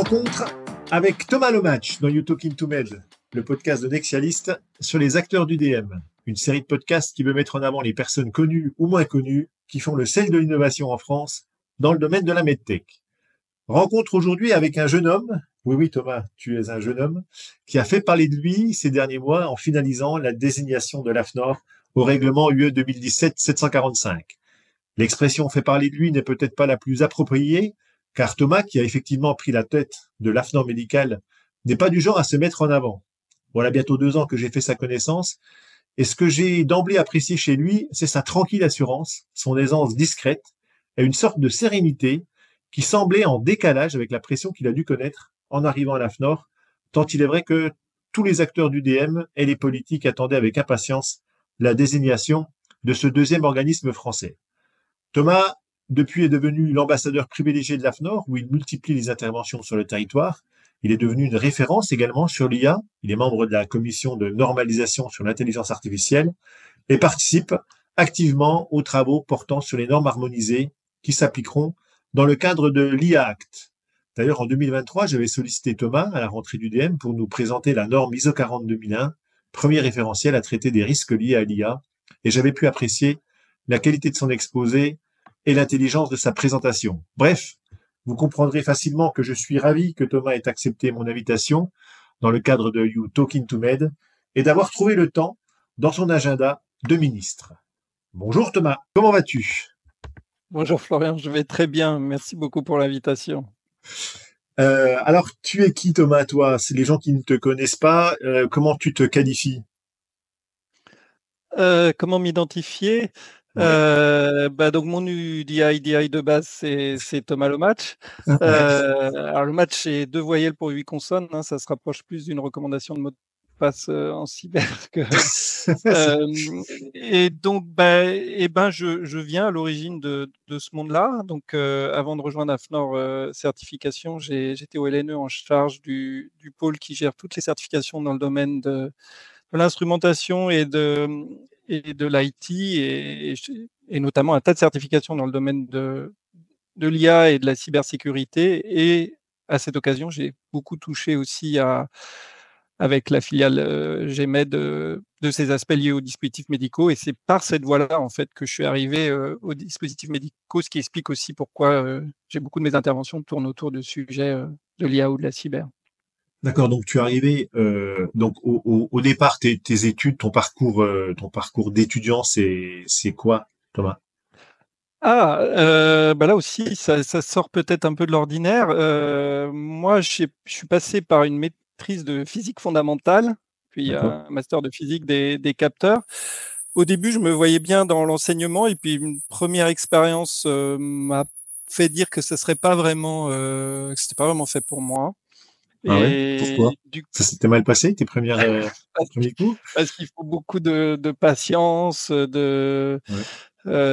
Rencontre avec Thomas Lomatch dans You Talking to Med, le podcast de Nexialist sur les acteurs du DM, une série de podcasts qui veut mettre en avant les personnes connues ou moins connues qui font le sel de l'innovation en France dans le domaine de la medtech. Rencontre aujourd'hui avec un jeune homme, oui Thomas, tu es un jeune homme, qui a fait parler de lui ces derniers mois en finalisant la désignation de l'AFNOR au règlement UE 2017-745. L'expression fait parler de lui n'est peut-être pas la plus appropriée, car Thomas, qui a effectivement pris la tête de l'AFNOR médical, n'est pas du genre à se mettre en avant. Voilà bientôt 2 ans que j'ai fait sa connaissance, et ce que j'ai d'emblée apprécié chez lui, c'est sa tranquille assurance, son aisance discrète, et une sorte de sérénité qui semblait en décalage avec la pression qu'il a dû connaître en arrivant à l'AFNOR, tant il est vrai que tous les acteurs du DM et les politiques attendaient avec impatience la désignation de ce deuxième organisme français. Thomas, depuis, est devenu l'ambassadeur privilégié de l'AFNOR, où il multiplie les interventions sur le territoire. Il est devenu une référence également sur l'IA. Il est membre de la commission de normalisation sur l'intelligence artificielle et participe activement aux travaux portant sur les normes harmonisées qui s'appliqueront dans le cadre de l'IA Act. D'ailleurs, en 2023, j'avais sollicité Thomas à la rentrée du DM pour nous présenter la norme ISO 40-2001, premier référentiel à traiter des risques liés à l'IA, et j'avais pu apprécier la qualité de son exposé et l'intelligence de sa présentation. Bref, vous comprendrez facilement que je suis ravi que Thomas ait accepté mon invitation dans le cadre de You Talking to Med et d'avoir trouvé le temps dans son agenda de ministre. Bonjour Thomas, comment vas-tu ? Bonjour Florian, je vais très bien. Merci beaucoup pour l'invitation. Alors, tu es qui Thomas, toi ? C'est les gens qui ne te connaissent pas, comment tu te qualifies ? Comment m'identifier ? Donc mon UDI de base, c'est Thomas Lomatch. Alors le match, c'est 2 voyelles pour 8 consonnes. Hein, ça se rapproche plus d'une recommandation de mot de passe en cyber que. Et donc, je viens à l'origine de ce monde-là. Donc, avant de rejoindre AFNOR Certification, j'étais au LNE en charge du pôle qui gère toutes les certifications dans le domaine de l'instrumentation et de l'IT et notamment un tas de certifications dans le domaine de l'IA et de la cybersécurité. Et à cette occasion, j'ai beaucoup touché aussi avec la filiale GMED de ces aspects liés aux dispositifs médicaux. Et c'est par cette voie-là, en fait, que je suis arrivé aux dispositifs médicaux, ce qui explique aussi pourquoi j'ai beaucoup de mes interventions tournent autour de sujets de l'IA ou de la cyber. D'accord, donc tu es arrivé, donc au départ, tes études, ton parcours d'étudiant, c'est quoi, Thomas ? Là aussi, ça sort peut-être un peu de l'ordinaire. Moi, je suis passé par une maîtrise de physique fondamentale, puis D'accord. un master de physique des capteurs. Au début, je me voyais bien dans l'enseignement, et puis une première expérience m'a fait dire que c'était pas vraiment fait pour moi. Ah ouais? Pourquoi? Et du Ça s'était mal passé, tes premiers coups? parce qu'il faut beaucoup de patience, Ouais.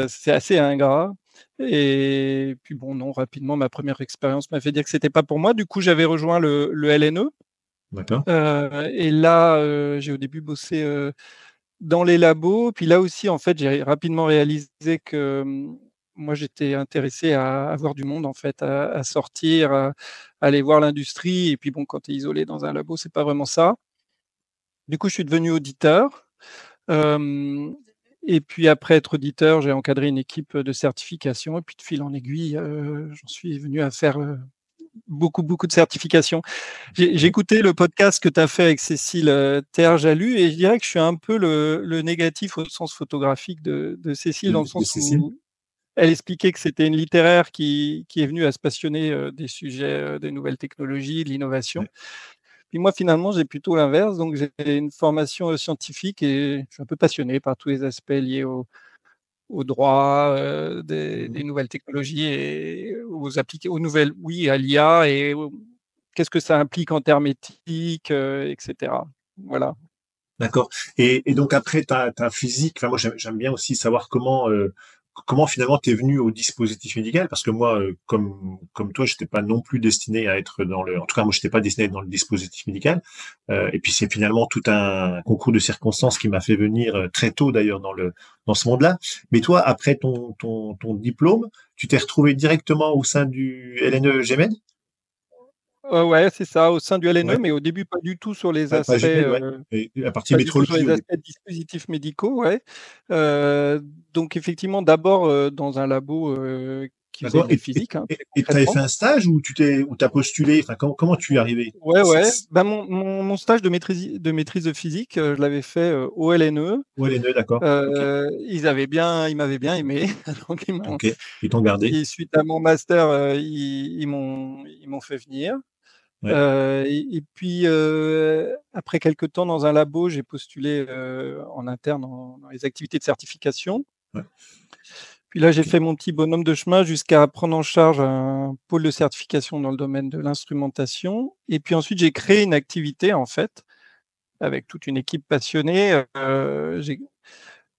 c'est assez ingrat. Et puis bon, non, rapidement, ma première expérience m'a fait dire que c'était pas pour moi. Du coup, j'avais rejoint le LNE. D'accord. Et là, j'ai au début bossé dans les labos. Puis là aussi, en fait, j'ai rapidement réalisé que moi, j'étais intéressé à voir du monde, en fait, à sortir, à aller voir l'industrie. Et puis bon, quand tu es isolé dans un labo, c'est pas vraiment ça. Du coup, je suis devenu auditeur. Euh, et puis après être auditeur, j'ai encadré une équipe de certification. Et puis de fil en aiguille, j'en suis venu à faire beaucoup de certifications. J'ai écouté le podcast que tu as fait avec Cécile Terre-Jalut, et je dirais que je suis un peu le négatif au sens photographique de Cécile, dans le De sens Cécile? où elle expliquait que c'était une littéraire qui est venue à se passionner des sujets des nouvelles technologies, de l'innovation. Ouais. Puis moi, finalement, j'ai plutôt l'inverse. Donc, j'ai une formation scientifique et je suis un peu passionné par tous les aspects liés au droit, des nouvelles technologies et aux nouvelles, oui, à l'IA et qu'est-ce que ça implique en termes éthiques, etc. Voilà. D'accord. Et donc après ta physique, enfin moi j'aime bien aussi savoir comment finalement t'es venu au dispositif médical, parce que moi comme toi j'étais pas non plus destiné à être en tout cas moi j'étais pas destiné à être dans le dispositif médical, et puis c'est finalement tout un concours de circonstances qui m'a fait venir très tôt d'ailleurs dans ce monde-là. Mais toi après ton diplôme, tu t'es retrouvé directement au sein du LNE GMED? Ouais, c'est ça, au sein du LNE, Ouais, mais au début pas du tout sur les pas aspects, Gmail, ouais. Et la partie pas du tout sur métrologie les au début. aspects dispositifs médicaux, ouais. Heu, donc effectivement d'abord, dans un labo, qui faisait D'accord. de la physique, hein, très Et tu avais fait concrètement. un stage ou ou t'as postulé? Enfin, comment tu y es arrivé? Ouais, ouais. Bah, mon stage de maîtrise de physique, je l'avais fait, au LNE. Ouais, les nœuds, d'accord. Ok. Ils m'avaient bien aimé, donc Ok. Ils t'ont gardé. et suite à mon master, ils m'ont fait venir. Ouais. Et puis, après quelque temps dans un labo, j'ai postulé, en interne dans les activités de certification. Ouais. Puis là, j'ai Ok. fait mon petit bonhomme de chemin jusqu'à prendre en charge un pôle de certification dans le domaine de l'instrumentation et puis ensuite j'ai créé une activité en fait, avec toute une équipe passionnée, j'ai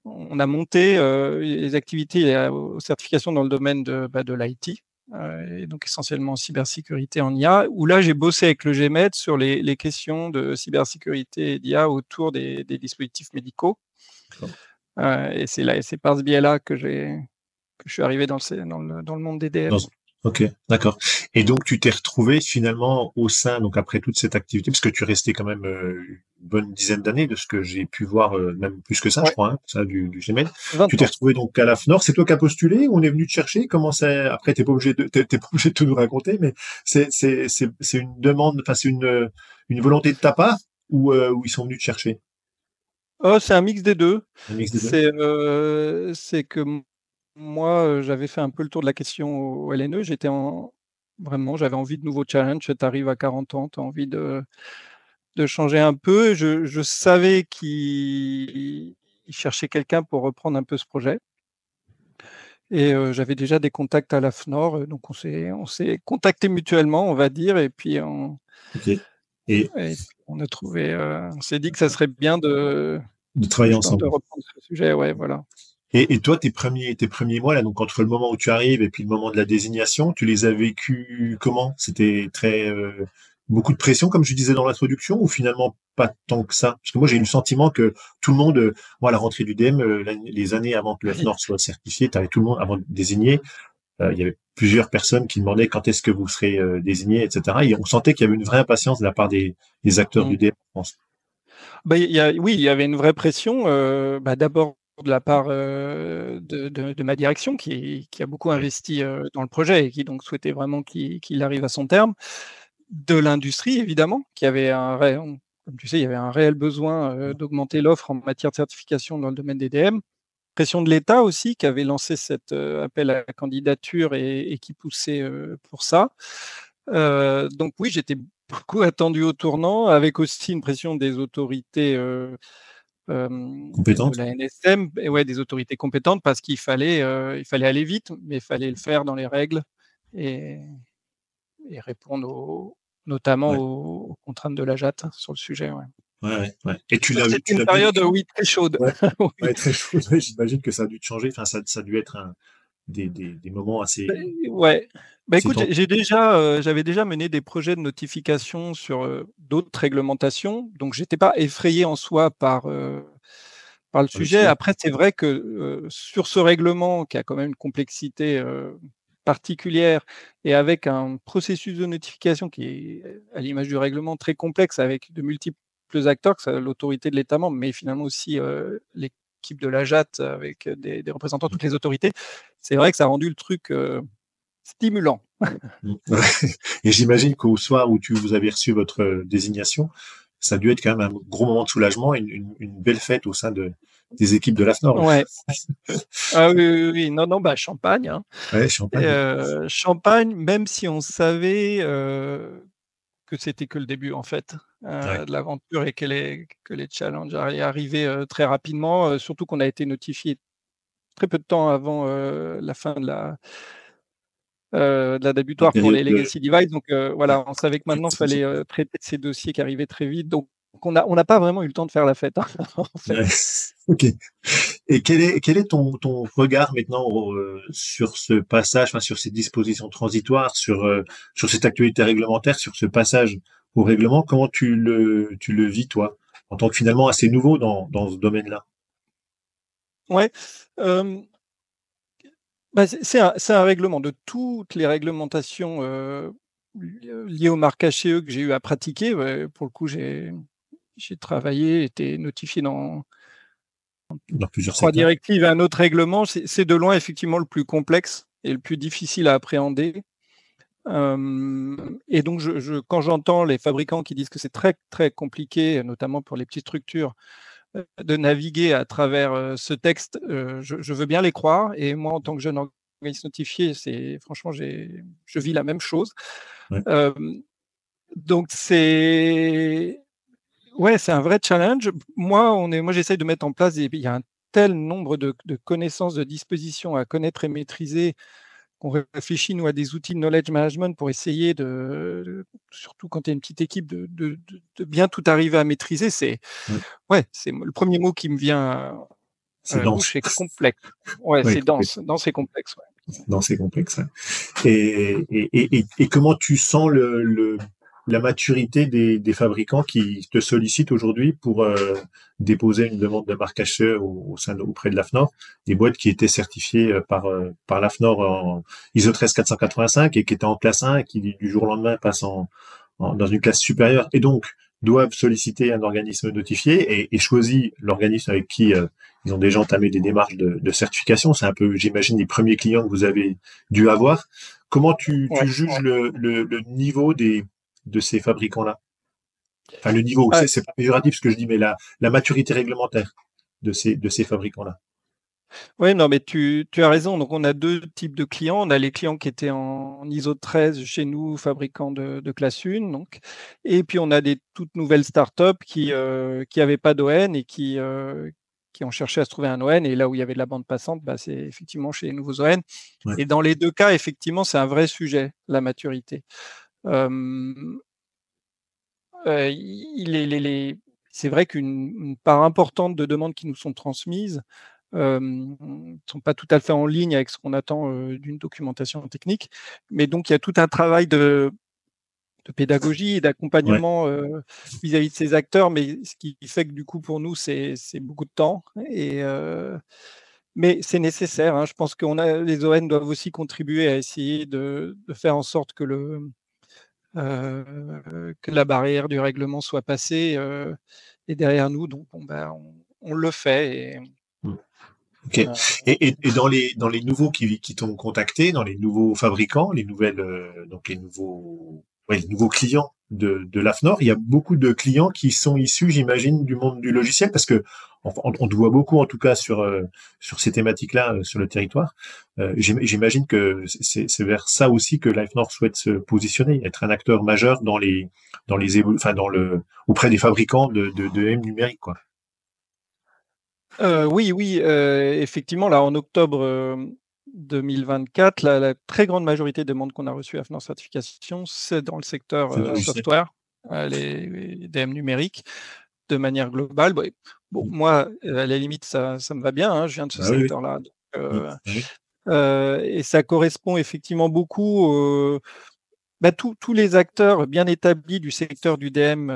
on a monté, les activités, aux certifications dans le domaine de l'IT, et donc essentiellement en cybersécurité en IA, où là j'ai bossé avec le GMED sur les questions de cybersécurité et d'IA autour des dispositifs médicaux, D'accord. et c'est par ce biais-là que je suis arrivé dans le monde des Dans- DM. Ok, d'accord. Et donc tu t'es retrouvé finalement au sein, donc après toute cette activité, parce que tu es resté quand même une bonne dizaine d'années de ce que j'ai pu voir, même plus que ça, je Ouais, crois, hein, ça du Gmail. Tu 20 t'es ans. retrouvé donc à la FNOR. C'est toi qui as postulé ou on est venu te chercher? Comment ça? Après, t'es pas obligé de tout nous raconter, mais c'est une demande, enfin c'est une volonté de ta part ou ils sont venus te chercher? Oh, c'est un mix des 2. Un mix des deux. C'est que moi, j'avais fait un peu le tour de la question au LNE. Vraiment, j'avais envie de nouveaux challenges. Tu arrives à 40 ans, tu as envie de changer un peu. Je savais qu'ils cherchaient quelqu'un pour reprendre un peu ce projet et j'avais déjà des contacts à la FNOR, donc on s'est contactés mutuellement, on va dire Ok. Et et puis on s'est dit que ça serait bien de que travailler je tente de ensemble. reprendre ce sujet, ouais, voilà. Et toi, tes premiers mois, là, donc entre le moment où tu arrives et puis le moment de la désignation, tu les as vécus comment? C'était très beaucoup de pression, comme je disais dans l'introduction, ou finalement pas tant que ça? Parce que moi, j'ai eu le sentiment que tout le monde, moi, à la rentrée du DM, les années avant que le Oui. FNOR soit certifié, tu avais tout le monde avant de désigner. Il y avait plusieurs personnes qui demandaient quand est-ce que vous serez désigné, etc. Et on sentait qu'il y avait une vraie impatience de la part des acteurs Mmh. du DM en France. Bah, oui, il y avait une vraie pression, bah, d'abord de la part, de ma direction qui a beaucoup Ouais. investi, dans le projet et qui donc souhaitait vraiment qu'il arrive à son terme. De l'industrie évidemment, qui avait comme tu sais, il y avait un réel besoin, d'augmenter l'offre en matière de certification dans le domaine des DM. Pression de l'État aussi qui avait lancé cet, appel à la candidature et qui poussait, pour ça. Donc oui, j'étais beaucoup attendu au tournant avec aussi une pression des autorités, de Compétente? la NSM et ouais, des autorités compétentes parce qu'il fallait aller vite, mais il fallait le faire dans les règles et répondre notamment Ouais. aux contraintes de la JAT sur le sujet, ouais. Ouais, ouais, ouais. Et Donc c'était tu une l'as bien période, vécu? oui, très chaude. Ouais. Oui. Ouais, très chaud. Ouais, j'imagine que ça a dû te changer. Enfin, ça a dû être des moments assez, Beh, ouais. Bah, assez écoute, tendus. j'avais déjà mené des projets de notification sur, d'autres réglementations, donc j'étais pas effrayé en soi par le Par le sujet. sujet. Après, c'est vrai que, sur ce règlement qui a quand même une complexité, particulière et avec un processus de notification qui est, à l'image du règlement, très complexe avec de multiples acteurs, que ça l'autorité de l'État membre, mais finalement aussi, l'équipe de la JAT avec des représentants de toutes les autorités. C'est vrai que ça a rendu le truc, stimulant. Mm. Ouais. Et j'imagine qu'au soir où vous avez reçu votre désignation, ça a dû être quand même un gros moment de soulagement et une belle fête au sein des équipes de l'AFNOR. Ouais. Ah oui, oui, oui. Non, non, bah, champagne, hein. Ouais, champagne. Champagne, même si on savait, que c'était que le début en fait, Ouais. de l'aventure et que les challenges allaient arriver, très rapidement, surtout qu'on a été notifié très peu de temps avant, la fin de la La débutoire pour période les de, legacy devices donc ouais, voilà, on savait que maintenant il effectivement. fallait, traiter ces dossiers qui arrivaient très vite donc on n'a pas vraiment eu le temps de faire la fête, hein, en fait. Ouais. Ok. Et quel est ton regard maintenant sur ce passage, enfin sur ces dispositions transitoires, sur cette actualité réglementaire, sur ce passage au règlement, comment tu le vis toi, en tant que finalement assez nouveau dans ce domaine-là? Ouais, hem bah, c'est un règlement. De toutes les réglementations, liées au marquage CE que j'ai eu à pratiquer, pour le coup, j'ai travaillé, été notifié dans Dans plusieurs 3 secteurs. directives et un autre règlement. C'est de loin effectivement le plus complexe et le plus difficile à appréhender. Et donc quand j'entends les fabricants qui disent que c'est très, très compliqué, notamment pour les petites structures, de naviguer à travers, ce texte, je veux bien les croire et moi en tant que jeune organisme notifié, c'est franchement je vis la même chose. Ouais. Donc c'est un vrai challenge. Moi, j'essaye de mettre en place il y a un tel nombre de connaissances, de dispositions à connaître et maîtriser, qu'on réfléchit, nous, à des outils de knowledge management pour essayer surtout quand tu es une petite équipe, de bien tout arriver à maîtriser. Ouais. C'est le premier mot qui me vient à C'est la bouche, dense. c'est complexe. Ouais, Oui, c'est dense, dense et complexe, ouais. dense et complexe. Hein. Et comment tu sens la maturité des fabricants qui te sollicitent aujourd'hui pour déposer une demande de marquage CE auprès de l'AFNOR, des boîtes qui étaient certifiées par l'AFNOR en ISO 13485 et qui étaient en classe 1 et qui du jour au lendemain passent dans une classe supérieure et donc doivent solliciter un organisme notifié et choisir l'organisme avec qui ils ont déjà entamé des démarches de certification. C'est un peu, j'imagine, les premiers clients que vous avez dû avoir. Comment tu Ouais. juges le niveau de ces fabricants-là? Enfin, le niveau, Ah, c'est pas péjoratif ce que je dis, mais la maturité réglementaire de ces fabricants-là. ouais, non, mais tu as raison. Donc, on a 2 types de clients. On a les clients qui étaient en ISO 13 chez nous, fabricants de classe 1, donc. Et puis, on a des toutes nouvelles startups qui avaient pas d'ON et qui ont cherché à se trouver un ON. Et là où il y avait de la bande passante, bah, c'est effectivement chez les nouveaux ON. Ouais. Et dans les 2 cas, effectivement, c'est un vrai sujet, la maturité. Hem, il les C'est vrai qu'une part importante de demandes qui nous sont transmises sont pas tout à fait en ligne avec ce qu'on attend, d'une documentation technique. Mais donc il y a tout un travail de pédagogie et Ouais. d'accompagnement, vis-à-vis de ces acteurs, mais ce qui fait que du coup pour nous c'est beaucoup de temps mais c'est nécessaire, hein. Je pense les ON doivent aussi contribuer à essayer de faire en sorte que la barrière du règlement soit passée, et derrière nous. Donc bon, bah, on le fait et Ok. Et dans les nouveaux qui t'ont contacté, dans les nouveaux fabricants, les nouvelles donc les nouveaux clients de l'AFNOR, il y a beaucoup de clients qui sont issus, j'imagine, du monde du logiciel parce que on te voit beaucoup en tout cas sur ces thématiques-là sur le territoire. J'imagine que c'est vers ça aussi que l'AFNOR souhaite se positionner, être un acteur majeur enfin auprès des fabricants de M numérique quoi. Oui, oui, effectivement, là, en octobre, 2024, la très grande majorité des demandes qu'on a reçues à Finance Certification, c'est dans le secteur, C'est le logiciel. software, les DM numériques de manière globale. Bah, bon, moi, à la limite, ça me va bien, hein, je viens de ce Ah oui, oui. secteur-là, donc Ah oui. et ça correspond effectivement beaucoup, tous les acteurs bien établis du secteur du DM,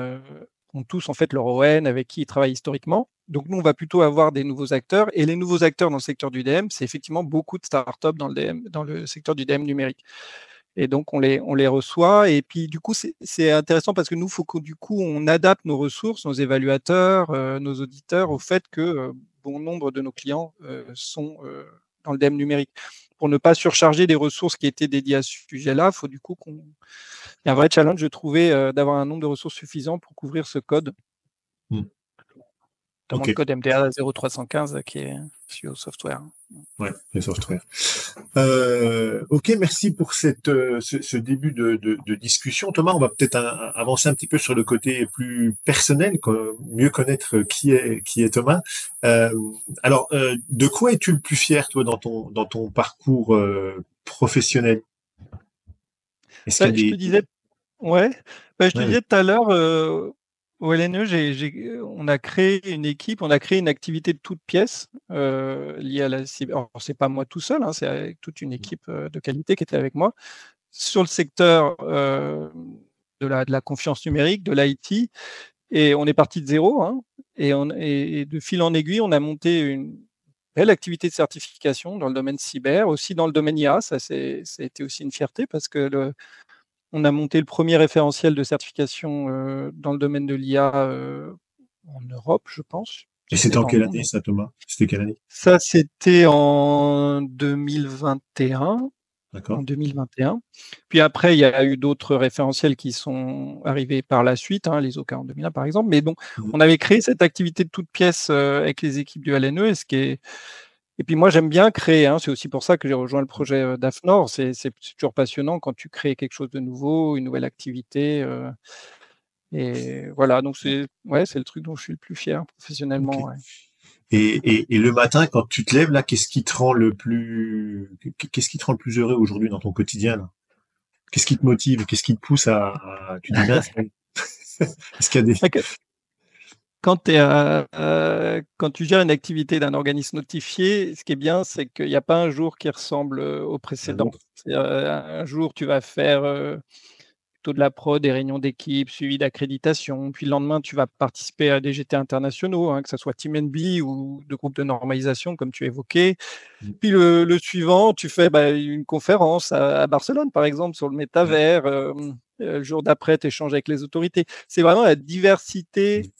ont tous en fait leur ON avec qui ils travaillent historiquement. Donc nous, on va plutôt avoir des nouveaux acteurs et les nouveaux acteurs dans le secteur du DM, c'est effectivement beaucoup de startups dans le secteur du DM numérique et donc on les reçoit et puis du coup, c'est intéressant parce que nous, il faut que du coup, on adapte nos ressources, nos évaluateurs, nos auditeurs au fait que, bon nombre de nos clients, sont, dans le DM numérique. Pour ne pas surcharger des ressources qui étaient dédiées à ce sujet-là, il faut du coup il y a un vrai challenge de trouver, d'avoir un nombre de ressources suffisant pour couvrir ce code, Hmm. notamment Ok. le code MDA 0315 qui est sur le software. Ouais, les software. Ok, merci pour ce début de discussion. Thomas, on va peut-être avancer un petit peu sur le côté plus personnel, mieux connaître qui est Thomas. Euh, alors, de quoi es-tu le plus fier, toi, dans ton parcours professionnel? Est-ce qu'il y a Je te des... disais Ouais, je te Ouais, disais tout à l'heure, au LNE, on a créé une équipe, on a créé une activité de toutes pièces, liée à la cyber. Alors c'est pas moi tout seul, hein, c'est avec toute une équipe, de qualité qui était avec moi, sur le secteur, de la confiance numérique, de l'IT et on est parti de zéro, hein et de fil en aiguille, on a monté une belle activité de certification dans le domaine cyber, aussi dans le domaine IA. Ça a été aussi une fierté parce que on a monté le premier référentiel de certification dans le domaine de l'IA en Europe, je pense. Et c'était C'était en dans le quelle monde. année, ça, Thomas? C'était quelle année? Ça, c'était en 2021. En D'accord. 2021. Puis après, il y a eu d'autres référentiels qui sont arrivés par la suite, hein, les OCA en 2001 par exemple. Mais bon, Mhm. on avait créé cette activité de toute pièce avec les équipes du LNE. Et puis moi, j'aime bien créer. Hein, c'est aussi pour ça que j'ai rejoint le projet d'AFNOR. C'est toujours passionnant quand tu crées quelque chose de nouveau, une nouvelle activité. Et voilà, donc c'est le truc dont je suis le plus fier Ok. professionnellement. Ouais. Et le matin, quand tu te lèves, là, qu'est-ce qui te rend le plus heureux aujourd'hui dans ton quotidien, là? Qu'est-ce qui te motive? Qu'est-ce qui te pousse tu dis, mince, est-ce qu'il y a des, Quand tu gères une activité d'un organisme notifié, ce qui est bien, c'est qu'il n'y a pas un jour qui ressemble au un précédent. autre? Un jour, tu vas faire plutôt de la prod, des réunions d'équipe, suivi d'accréditation. Puis le lendemain, tu vas participer à des GT internationaux, hein, que ce soit Team NB ou de groupes de normalisation, comme tu évoquais. Puis le suivant, tu fais une conférence à Barcelone, par exemple, sur le Ouais. métavers. Le jour d'après, tu échanges avec les autorités. C'est vraiment la diversité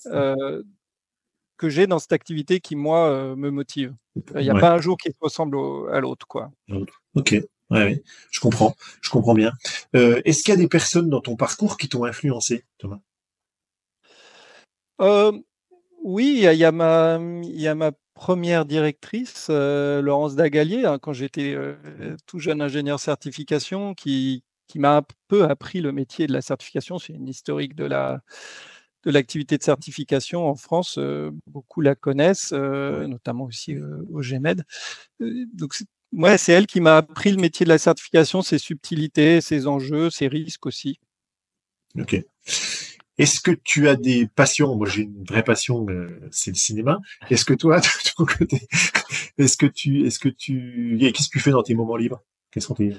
que j'ai dans cette activité qui, moi, me motive. Il n'y a Ouais. pas un jour qui ressemble à l'autre, quoi. Un autre. Ok. Ouais, ouais. Je comprends bien. Est-ce qu'il y a des personnes dans ton parcours qui t'ont influencé, Thomas? Euh, oui, il y a ma première directrice, Laurence Dagalier, hein, quand j'étais tout jeune ingénieur certification, qui m'a un peu appris le métier de la certification. C'est une historique de l'activité de certification en France. Beaucoup la connaissent, Ouais. notamment aussi au GEMED. Donc, ouais, c'est elle qui m'a appris le métier de la certification, ses subtilités, ses enjeux, ses risques aussi. Ok. Est-ce que tu as des passions? Moi, j'ai une vraie passion, c'est le cinéma. Est-ce que toi, de ton côté, qu'est-ce que tu fais dans tes moments libres? Quels sont tes...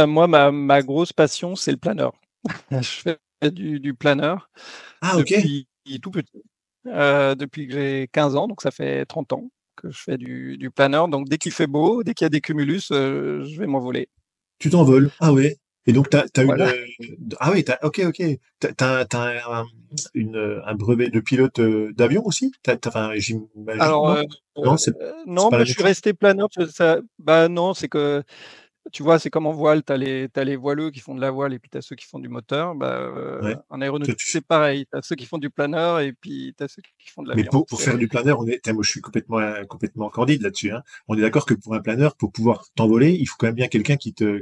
Moi, ma grosse passion, c'est le planeur. Je fais du planeur Ah, ok. depuis tout petit, depuis que j'ai 15 ans, donc ça fait 30 ans que je fais du planeur. Donc dès qu'il fait beau, dès qu'il y a des cumulus, je vais m'envoler. Tu t'envoles. Ah ouais. Et donc, t'as une, Voilà. ah oui, ok. Un brevet de pilote d'avion aussi? Enfin, j'imagine, Alors, non? Non, c'est non, pas moi la je même suis chose? resté planeur. Bah non, c'est que tu vois, c'est comme en voile, t'as les voileux qui font de la voile et puis tu as ceux qui font du moteur. Ouais. En Toi, aéronautique, c'est pareil. Tu as ceux qui font du planeur et puis tu as ceux qui font de Mais l'avion. pour faire du planeur, moi, je suis complètement candide là-dessus, hein. On est d'accord que pour un planeur, pour pouvoir t'envoler, il faut quand même bien quelqu'un qui te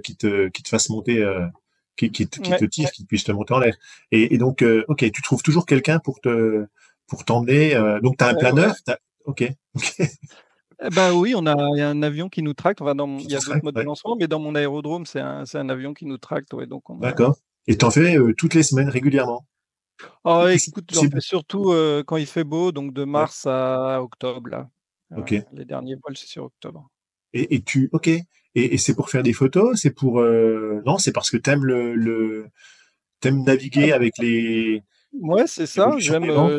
fasse monter, qui Ouais. te tire, qui puisse te monter en l'air. Et donc, ok, tu trouves toujours quelqu'un pour t'emmener. Donc, t'as un planeur, Ouais. ok, ok, Eh ben oui, il y a un avion qui nous tracte. Enfin, qui il y te a d'autres traite, modes de ouais, lancement, mais dans mon aérodrome, c'est un avion qui nous tracte. Ouais, donc on a. d'accord. Et t'en fais toutes les semaines régulièrement, Oh, le plus écoute, j'en possible. fais surtout quand il fait beau, donc de Ouais, mars à octobre là. ok. Les derniers vols, c'est sur octobre. Ok. Et c'est pour faire des photos, non, c'est parce que t'aimes Ah, naviguer avec les ouais, c'est ça. l'évolution des vents.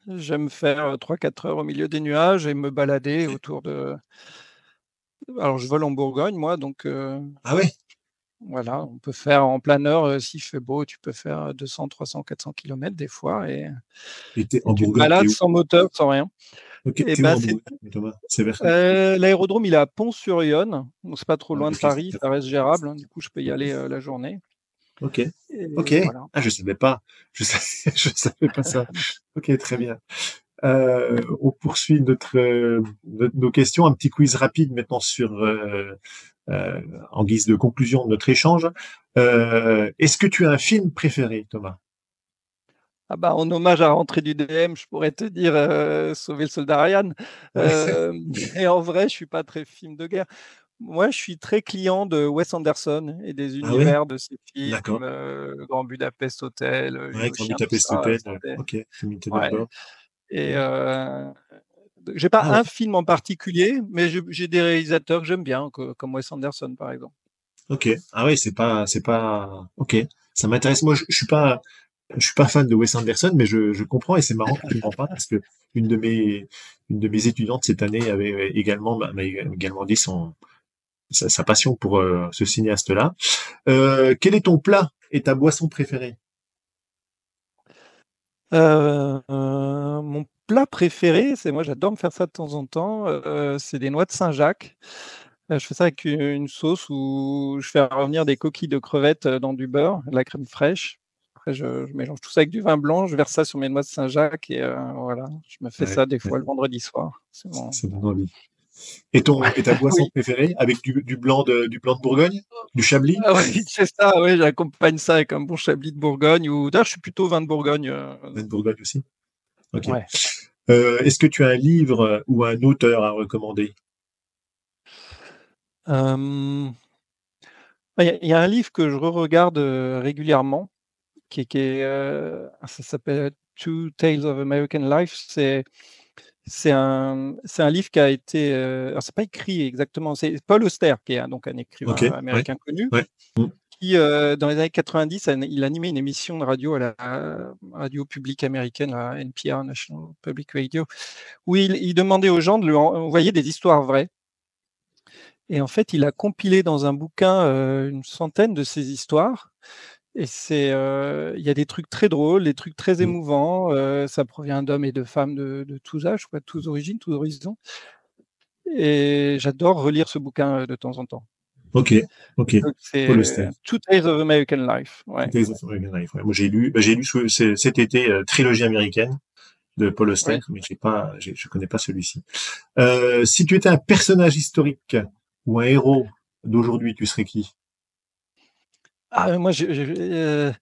J'aime faire 3-4 heures au milieu des nuages et me balader autour de. Alors, je vole en Bourgogne, moi, donc Ah ouais? voilà, on peut faire en planeur, s'il fait beau, tu peux faire 200, 300, 400 kilomètres des fois Et t'es et en tu te Bourgogne, t'es balades où? sans moteur, sans rien. Ok, Et t'es où ben, en Bourgogne, Thomas? C'est vers où? l'aérodrome, il est à Pont-sur-Yonne, donc c'est pas trop Ah, loin de ok, Paris, ça reste gérable, hein, du coup, je peux y aller, la journée ok, ok. et voilà. Ah, je savais pas. Je savais pas ça. Ok, très bien. On poursuit nos questions. Un petit quiz rapide maintenant euh, en guise de conclusion de notre échange. Est-ce que tu as un film préféré, Thomas? Ah bah, en hommage à la rentrée du DM, je pourrais te dire, Sauver le soldat Ryan, Ouais. mais en vrai, je suis pas très film de guerre. Moi, je suis très client de Wes Anderson et des Ah ouais? univers de ses films, D'accord. Le Grand Budapest Hotel, Ouais, L'île aux Grand chiens, tout Budapest ça, Hotel. c'est Ok, Comité ouais d'abord. et j'ai pas Ah un ouais. film en particulier, mais j'ai des réalisateurs que j'aime bien, comme Wes Anderson, par exemple. Ok. Ah ouais, c'est pas. Ok. Ça m'intéresse. Moi, je suis pas fan de Wes Anderson, mais je comprends et c'est marrant que tu m'en parles parce que une de mes, une de mes étudiantes cette année m'a également dit sa passion pour ce cinéaste-là. Quel est ton plat est ta boisson préférée? Mon plat préféré, moi j'adore me faire ça de temps en temps, c'est des noix de Saint-Jacques. Je fais ça avec une sauce où je fais revenir des coquilles de crevettes, dans du beurre, de la crème fraîche. Après je mélange tout ça avec du vin blanc, je verse ça sur mes noix de Saint-Jacques et voilà, je me fais Ouais, ça des ouais, fois le vendredi soir. C'est bon. ça donne envie. Et ta boisson Oui. préférée avec du blanc de Bourgogne? Du Chablis? Ah oui, c'est ça, oui, j'accompagne ça avec un bon Chablis de Bourgogne ou d'ailleurs je suis plutôt vin de Bourgogne, Vin de Bourgogne aussi? Ok. ouais. Est-ce que tu as un livre ou un auteur à recommander? Hem, il y a un livre que je regarde régulièrement ça s'appelle Two Tales of American Life. C'est un livre qui a été, alors c'est pas écrit exactement, c'est Paul Auster qui est donc un Ok, écrivain ouais, américain connu, ouais. Mm. qui, dans les années 90, il animait une émission de radio à la radio publique américaine, la NPR, National Public Radio, où il demandait aux gens de lui envoyer des histoires vraies et en fait, il a compilé dans un bouquin, une centaine de ces histoires et il y a des trucs très drôles, des trucs très Mm. émouvants, ça provient d'hommes et de femmes de tous âges, quoi, de tous origines, tous horizons et j'adore relire ce bouquin, de temps en temps. Ok, ok. Donc Paul c'est Auster. Two Tales of American Life, ouais, Tout est American Life, ouais. Moi, j'ai lu cet été Trilogie américaine de Paul Auster, oui. mais je connais pas celui-ci. Si tu étais un personnage historique ou un héros d'aujourd'hui, tu serais qui? Ah, moi j'ai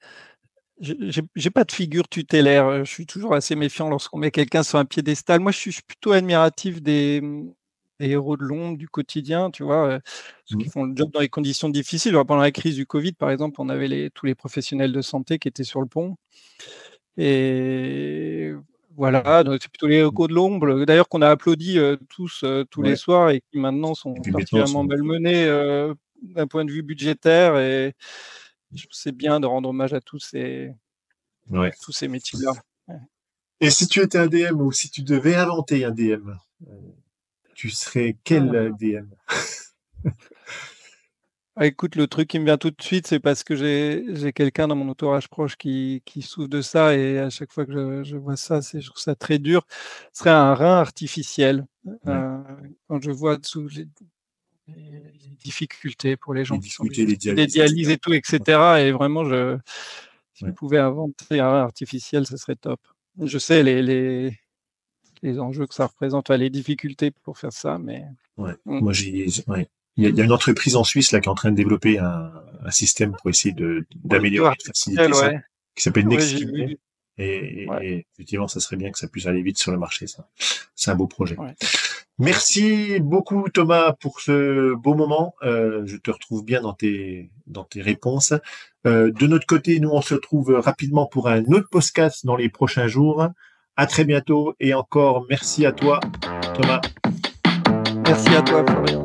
pas de figure tutélaire, je suis toujours assez méfiant lorsqu'on met quelqu'un sur un piédestal. Moi, je suis plutôt admiratif des héros de l'ombre, du quotidien, tu vois? Ceux qui Mm. font le job dans les conditions difficiles. Pendant la crise du covid, par exemple, on avait tous les professionnels de santé qui étaient sur le pont et voilà, donc c'est plutôt les héros de l'ombre, d'ailleurs qu'on a applaudi, tous, tous les Ouais. soirs et qui maintenant Et sont puis maintenant, particulièrement malmenés, d'un point de vue budgétaire et c'est bien de rendre hommage à ouais. tous ces métiers-là. Ouais. Et si tu étais un DM ou si tu devais inventer un DM, tu serais quel Ah. DM? Ah, écoute, le truc qui me vient tout de suite, c'est parce que j'ai quelqu'un dans mon entourage proche qui souffre de ça et à chaque fois que je vois ça, je trouve ça très dur. Ce serait un rein artificiel, Ouais. quand je vois dessous les difficultés pour les Les gens qui sont obligés difficultés, de les faire des dialyses, dialyses etc. et tout et cetera et vraiment si on Ouais. pouvait inventer un rein artificiel, ce serait top. Je sais les enjeux que ça représente, enfin les difficultés pour faire ça, mais Ouais. mmh. Moi, ouais. Il y a une entreprise en Suisse là qui est en train de développer un système pour essayer Pour les d'améliorer et de faciliter artificiels, ça, ouais. qui s'appelle Ouais, j'ai Nextkidney. vu. Et, Ouais, effectivement, ça serait bien que ça puisse aller vite sur le marché, ça. C'est un beau projet. ouais. Merci beaucoup Thomas pour ce beau moment. Je te retrouve bien dans tes réponses. De notre côté, nous on se retrouve rapidement pour un autre podcast dans les prochains jours. À très bientôt et encore merci à toi Thomas. Merci à toi, Florian.